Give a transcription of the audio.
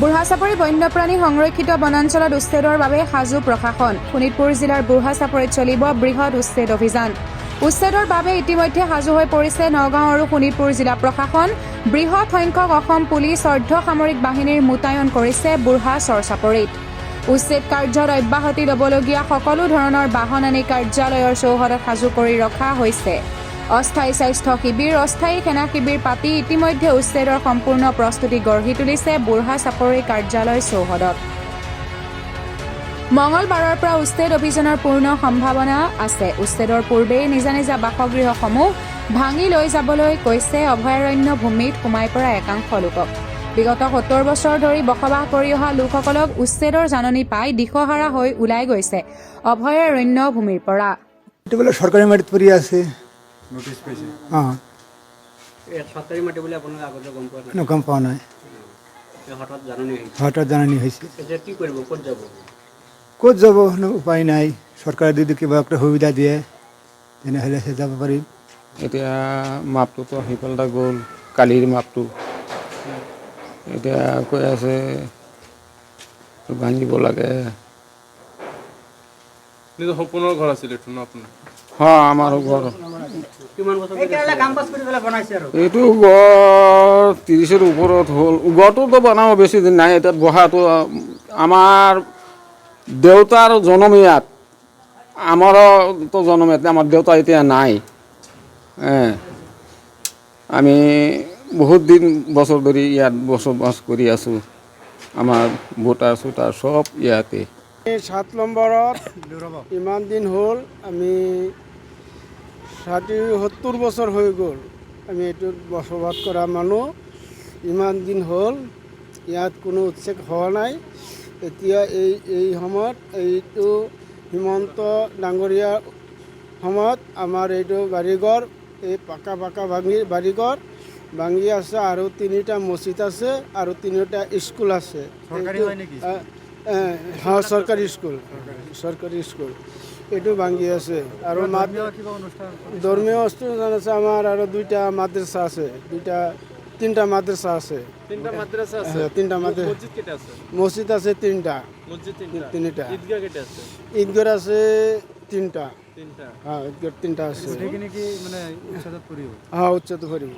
বুঢ়াচাপৰি বন্যপ্ৰাণী সংৰক্ষিত বনাঞ্চলত উচ্ছেদৰ বাবে সাজু প্ৰশাসন। শোণিতপুৰ জিলাৰ বুঢ়াচাপৰিত চলিব বৃহৎ উচ্ছেদ অভিযান। উচ্ছেদৰ বাবে ইতিমধ্যে সাজু হৈ পৰিছে নগাঁও আৰু শোণিতপুৰ জিলা প্ৰশাসন। বৃহৎ সংখ্যক অসম পুলিচ অৰ্ধ সামৰিক বাহিনীৰ মোতায়েন কৰিছে বুঢ়া চৰচাপৰিত। উচ্ছেদ কাৰ্যত অব্যাহতি ল'বলগীয়া সকলো ধৰণৰ বাহন আনি কাৰ্যালয়ৰ চৌহদত সাজু কৰি ৰখা হৈছে। অস্থায়ী স্বাস্থ্য শিবিৰ, অস্থায়ী সেনা শিবিৰ পাতি ইতিমধ্যে উচ্ছেদৰ সম্পূৰ্ণ প্ৰস্তুতি গঢ়ি তুলিছে বুঢ়াচাপৰি কাৰ্যালয় চৌহদত। মঙলবাৰৰ পৰা উচ্ছেদ অভিযানৰ পূৰ্ণ সম্ভাৱনা আছে। উচ্ছেদৰ পূৰ্বেই নিজা নিজা বাসগৃহসমূহ ভাঙি লৈ যাবলৈ কৈছে অভয়াৰণ্য ভূমিত সোমাই পৰা একাংশ লোকক। বিগত ৭০ বছৰ ধৰি বসবাস কৰি অহা লোকসকলক উচ্ছেদৰ জাননী পাই দিশহাৰা হৈ ওলাই গৈছে অভয়াৰণ্য ভূমিৰ পৰা। চৰকাৰী মাটিত পৰি আছে। নোটিছ পাইছে? অঁ, চৰকাৰী মাটি বুলি আপোনালোকে আগতে গম পোৱা নাই? গম পোৱা নাই। হঠাৎ জাননী হৈছে? হঠাৎ জাননী হৈছে। এতিয়া কি কৰিব? ক'ত যাব? ক'ত যাব? উপায় নাই। চৰকাৰে যদি কিবা একটা সুবিধা দিয়ে তেনেহ'লে যাব পাৰিম। এতিয়া মাপটোতো সিফালে গ'ল, কালিৰ মাপটো এতিয়া কৈ আছে ভাঙিব লাগে। সপোনৰ ঘৰ আছিল এইটো ন আপোনাৰ? হয়, আমাৰো ঘৰ। কিমান বছৰ এইটো গড় ৩০-ৰ ওপৰত হ'ল। গড়টোতো বনাব বেছি দিন নাই। এতিয়া বহাটো আমাৰ দেউতাৰ জন্ম ইয়াত, আমাৰোতো জন্ম ইয়াত। আমাৰ দেউতা এতিয়া নাই। আমি বহুত দিন বছৰ ধৰি ইয়াত বসবাস কৰি আছোঁ। আমাৰ ভোটাৰ চোটাৰ চব ইয়াতে। ৭ নম্বৰত ইমান দিন হ'ল, আমি ৭০ বছৰ হৈ গ'ল আমি এইটোত বসবাস কৰা মানুহ। ইমান দিন হ'ল ইয়াত কোনো উচ্ছেদ হোৱা নাই। এতিয়া এই সময়ত এইটো হিমন্ত ডাঙৰীয়াৰ সময়ত আমাৰ এইটো বাৰীঘৰ, এই পাকা বাৰীঘৰ ভাঙি আছে আৰু 3টা মছজিদ আছে আৰু 3টা স্কুল আছে। চৰকাৰী স্কুল এইটো ভাঙি আছে। আৰু ধৰ্মীয় অনুষ্ঠান আছে আমাৰ, আৰু 2টা মাদ্ৰাছা আছে, 3টা মাদ্ৰাছা আছে। 3টা মছজিদ আছে, 3টা। ঈদগাহ আছে 3টা। ঈদগাহ 3টা আছে। উচ্ছেদ কৰিব।